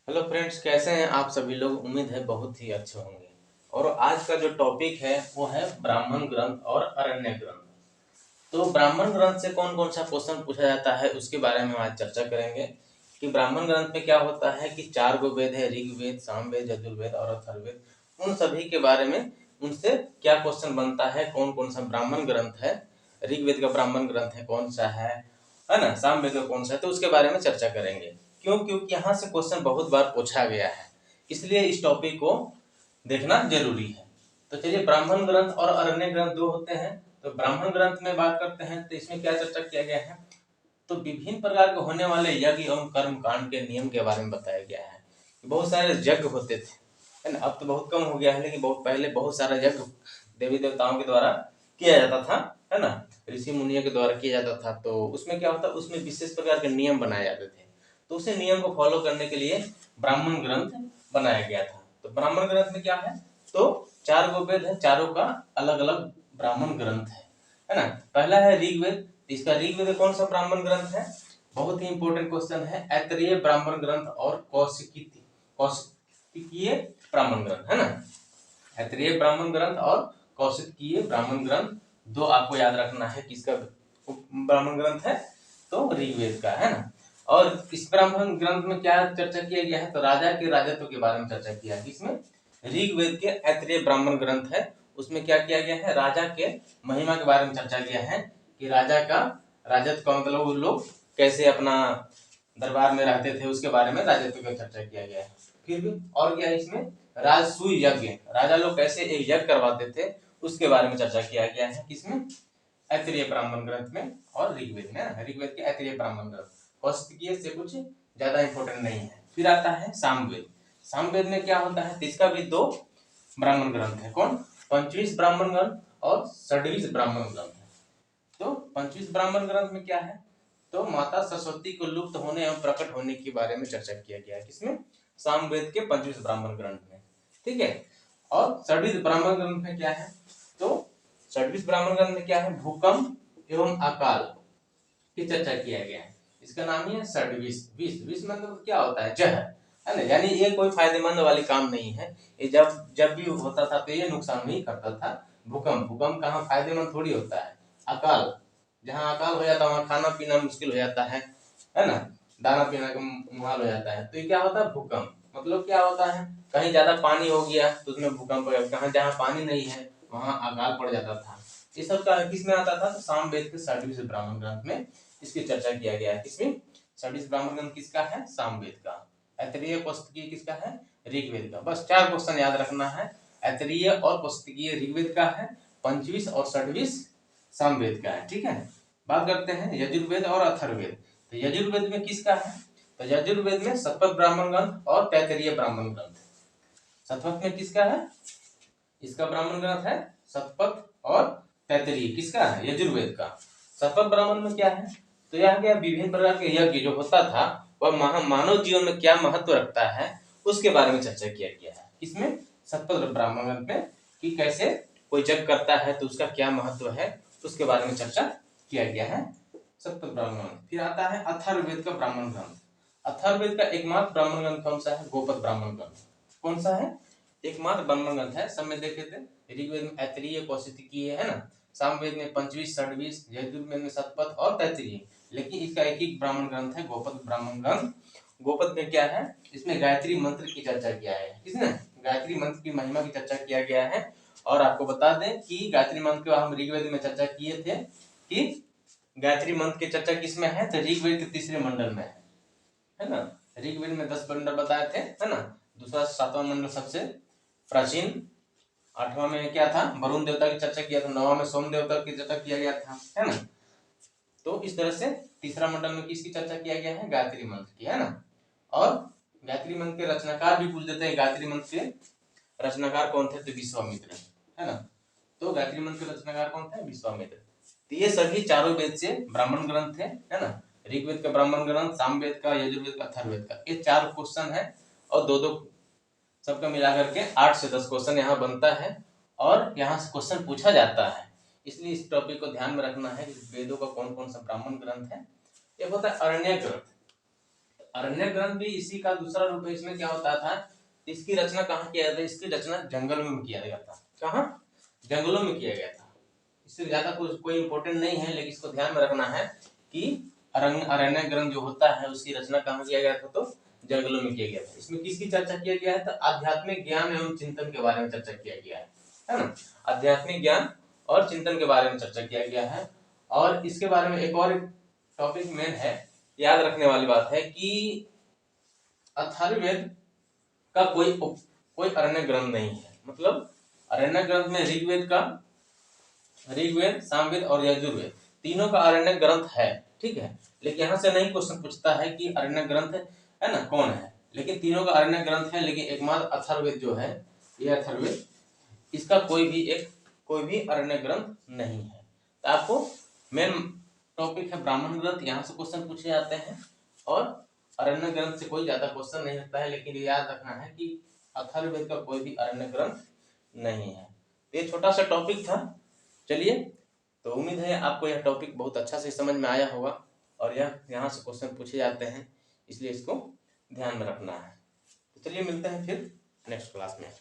Hello friends, कैसे हैं आप सभी लोग। उम्मीद है बहुत ही अच्छे होंगे। और आज का जो टॉपिक है वो है ब्राह्मण ग्रंथ और अरण्य ग्रंथ। तो ब्राह्मण ग्रंथ से कौन कौन सा क्वेश्चन पूछा जाता है उसके बारे में आज चर्चा करेंगे कि ब्राह्मण ग्रंथ में क्या होता है कि 4 गो वेद है, ऋग्वेद, सामवेद, यजुर्वेद और अथर्ववेद। उन सभी के बारे में उनसे क्या क्वेश्चन बनता है, कौन कौन सा ब्राह्मण ग्रंथ है, ऋग्वेद का ब्राह्मण ग्रंथ है कौन सा है ना, सामवेद का कौन सा है, तो उसके बारे में चर्चा करेंगे। क्यों? क्योंकि यहाँ से क्वेश्चन बहुत बार पूछा गया है, इसलिए इस टॉपिक को देखना जरूरी है। तो चलिए, ब्राह्मण ग्रंथ और अरण्य ग्रंथ दो होते हैं। तो ब्राह्मण ग्रंथ में बात करते हैं तो इसमें क्या चर्चा किया गया है, तो विभिन्न प्रकार के होने वाले यज्ञ एवं कर्म कांड के नियम के बारे में बताया गया है। बहुत सारे यज्ञ होते थे, है ना। अब तो बहुत कम हो गया है, लेकिन बहुत पहले बहुत सारा यज्ञ देवी देवताओं के द्वारा किया जाता था, है ना। ऋषि मुनियों के द्वारा किया जाता था। तो उसमें क्या होता, उसमें विशेष प्रकार के नियम बनाए जाते थे। तो उसे नियम को फॉलो करने के लिए ब्राह्मण ग्रंथ बनाया गया था। तो ब्राह्मण ग्रंथ में क्या है, तो 4 गो वेद है, चारों का अलग अलग ब्राह्मण ग्रंथ है ना। पहला है ऋग्वेद। इसका ऋग्वेद कौन सा ब्राह्मण ग्रंथ है, बहुत ही इंपॉर्टेंट क्वेश्चन है। ऐतरेय ब्राह्मण ग्रंथ और कौशिकीय ब्राह्मण ग्रंथ, है ना। ऐतरेय ब्राह्मण ग्रंथ और कौशिकीय ब्राह्मण ग्रंथ, दो आपको याद रखना है किसका ब्राह्मण ग्रंथ है, तो ऋग्वेद का, है ना। और इस ब्राह्मण ग्रंथ में क्या चर्चा किया गया है, तो राजा के राजत्व के बारे में चर्चा किया है। इसमें ऋग्वेद के ऐतरेय ब्राह्मण ग्रंथ है, उसमें क्या किया गया है, राजा के महिमा के बारे में चर्चा किया है कि राजा का राजत्व का मतलब वो लोग कैसे अपना दरबार में रहते थे, उसके बारे में राजत्व का चर्चा किया गया है। फिर भी और क्या है, इसमें राजसूय यज्ञ, राजा लोग कैसे एक यज्ञ करवाते थे उसके बारे में चर्चा किया गया है। किसमें, ऐतरेय ब्राह्मण ग्रंथ में और ऋग्वेद में। ऋग्वेद के ऐतरेय ब्राह्मण ग्रंथ, कौशिकीय से कुछ ज्यादा इंपॉर्टेंट नहीं है। फिर आता है सामवेद। सामवेद में क्या होता है, तो इसका भी 2 ब्राह्मण ग्रंथ है। कौन, पंचवीस ब्राह्मण ग्रंथ और षड्वीस ब्राह्मण ग्रंथ है। तो पंचवीस ब्राह्मण ग्रंथ में क्या है, तो माता सरस्वती को लुप्त होने एवं प्रकट होने के बारे में चर्चा किया गया है। किसमें, सामवेद के पंचवीस ब्राह्मण ग्रंथ में, ठीक है। और षड्वीस ब्राह्मण ग्रंथ में क्या है, तो षड्वीस ब्राह्मण ग्रंथ में क्या है, भूकंप एवं अकाल की चर्चा किया गया है। इसका नाम ही है षड्वीस। विष, विष मतलब क्या होता है, जहर, है ना। यानी ये कोई फायदेमंद वाली काम नहीं है। ये जब जब भी होता था तो ये नुकसान ही करता था। भूकंप, भूकंप कहाँ फायदेमंद थोड़ी होता है। अकाल, जहाँ अकाल हो जाता है वहाँ खाना पीना मुश्किल हो जाता है ना। दाना पीना का मुहाल हो जाता है। तो ये क्या होता है, भूकंप मतलब क्या होता है, कहीं ज्यादा पानी हो गया तो उसमें भूकंप हो गया, कहाँ जहाँ पानी नहीं है वहाँ अकाल पड़ जाता था। ये सब का किस में आता था, तो सामवेद के षड्वीस ब्राह्मण ग्रंथ में इसकी चर्चा किया गया है। किसमें, षड्वीस ब्राह्मण ग्रंथ किसका है, सामवेद का। ऐतरेय कौशिकीय किसका है, ऋग्वेद का। बस 4 क्वेश्चन याद रखना है। ऐतरेय और कौशिकीय ऋग्वेद का है, पंचवीस और षड्वीस सामवेद का है, ठीक है। बात करते हैं यजुर्वेद और अथर्ववेद। तो यजुर्वेद में किसका है, तो यजुर्वेद में शतपथ ब्राह्मण ग्रंथ और तैतरीय ब्राह्मण ग्रंथ। शतपथ में किसका है, इसका ब्राह्मण ग्रंथ है शतपथ, और तैतरीय किसका है, यजुर्वेद का। शतपथ ब्राह्मण में क्या है, तो यह क्या विभिन्न प्रकार के यज्ञ जो होता था वह मानव जीवन में क्या महत्व रखता है उसके बारे में चर्चा किया गया है। इसमें शतपथ ब्राह्मण ग्रंथ में कि कैसे कोई यज्ञ करता है तो उसका क्या महत्व है उसके बारे में चर्चा किया गया है शतपथ ब्राह्मण ग्रंथ। फिर आता है अथर्ववेद का ब्राह्मण ग्रंथ। अथर्ववेद का एकमात्र ब्राह्मण ग्रंथ कौन सा है, गोपद ब्राह्मण ग्रंथ। कौन सा है, एकमात्र ब्राह्मण ग्रंथ है। सब में देखे थे, ऋग्वेद में ऐतरेय कौशिकीय है ना, सामवेद में पंचवीस षड्वीस, यजुर्वेद में शतपथ और तैतरीय। लेकिन इसका एक ही ब्राह्मण ग्रंथ है, गोपद ब्राह्मण ग्रंथ। गोपद में क्या है, इसमें गायत्री मंत्र की चर्चा किया है। किसने, गायत्री मंत्र की महिमा की चर्चा किया गया है। और आपको बता दें कि गायत्री मंत्र को हम ऋग्वेद में चर्चा किए थे कि गायत्री मंत्र की चर्चा किसमें है, तो ऋग्वेद के तीसरे मंडल में है ना। ऋग्वेद में 10 मंडल बताए थे, है ना। दूसरा 7वां मंडल सबसे प्राचीन, 8वां में क्या था, वरुण देवता की चर्चा किया था, 9वां में सोम देवता की चर्चा किया गया था, है ना। तो इस तरह से तीसरा मंडल में किसकी चर्चा किया गया है, गायत्री मंत्र की, है ना। और गायत्री मंत्र के रचनाकार भी पूछ देते हैं, गायत्री मंत्र के रचनाकार कौन थे, तो विश्वामित्र, है ना। तो गायत्री मंत्र के रचनाकार कौन थे, विश्वामित्र। तो ये सभी चारों वेद से ब्राह्मण ग्रंथ थे, है ना। ऋग्वेद का ब्राह्मण ग्रंथ, सामवेद का, यजुर्वेद का, अथर्ववेद का, ये 4 क्वेश्चन है। और दो दो सबका मिलाकर के 8 से 10 क्वेश्चन यहाँ बनता है और यहाँ से क्वेश्चन पूछा जाता है। इसलिए इस टॉपिक को ध्यान में रखना है कि वेदों का कौन कौन सा ब्राह्मण ग्रंथ है। एक होता है अरण्य ग्रंथ। अरण्य ग्रंथ भी इसी का दूसरा रूप है। इसमें क्या होता था, इसकी रचना कहाँ किया जाता है, इसकी रचना जंगल में किया गया था। कहाँ? जंगलों में किया गया था। इससे ज्यादा कोई इंपॉर्टेंट नहीं है, लेकिन इसको ध्यान में रखना है कि अरण्य ग्रंथ जो होता है उसकी रचना कहाँ किया गया था, तो जंगलों में किया गया था। इसमें किसकी चर्चा किया गया है, तो आध्यात्मिक ज्ञान एवं चिंतन के बारे में चर्चा किया गया है ना। आध्यात्मिक ज्ञान और चिंतन के बारे में चर्चा किया गया है। और इसके बारे में एक और टॉपिक मेन है, याद रखने वाली बात है कि अथर्ववेद का कोई अरण्य ग्रंथ नहीं है। मतलब अरण्य ग्रंथ में ऋग्वेद, सामवेद और यजुर्वेद तीनों का अरण्य ग्रंथ है, ठीक है। लेकिन यहाँ से नहीं क्वेश्चन पूछता है कि अरण्य ग्रंथ है ना कौन है, लेकिन तीनों का अरण्य ग्रंथ है। लेकिन एकमात्र अथर्ववेद जो है, ये अथर्ववेद, इसका कोई भी अरण्य ग्रंथ नहीं है। तो आपको मेन टॉपिक है ब्राह्मण ग्रंथ, यहाँ से क्वेश्चन पूछे जाते हैं, और अरण्य ग्रंथ से कोई ज्यादा क्वेश्चन नहीं होता है। लेकिन याद रखना है कि अथर्ववेद का कोई भी अरण्य ग्रंथ नहीं है। ये छोटा सा टॉपिक था। चलिए, तो उम्मीद है आपको यह टॉपिक बहुत अच्छा से समझ में आया होगा, और यहाँ से क्वेश्चन पूछे जाते हैं, इसलिए इसको ध्यान में रखना है। तो चलिए मिलते हैं फिर नेक्स्ट क्लास में।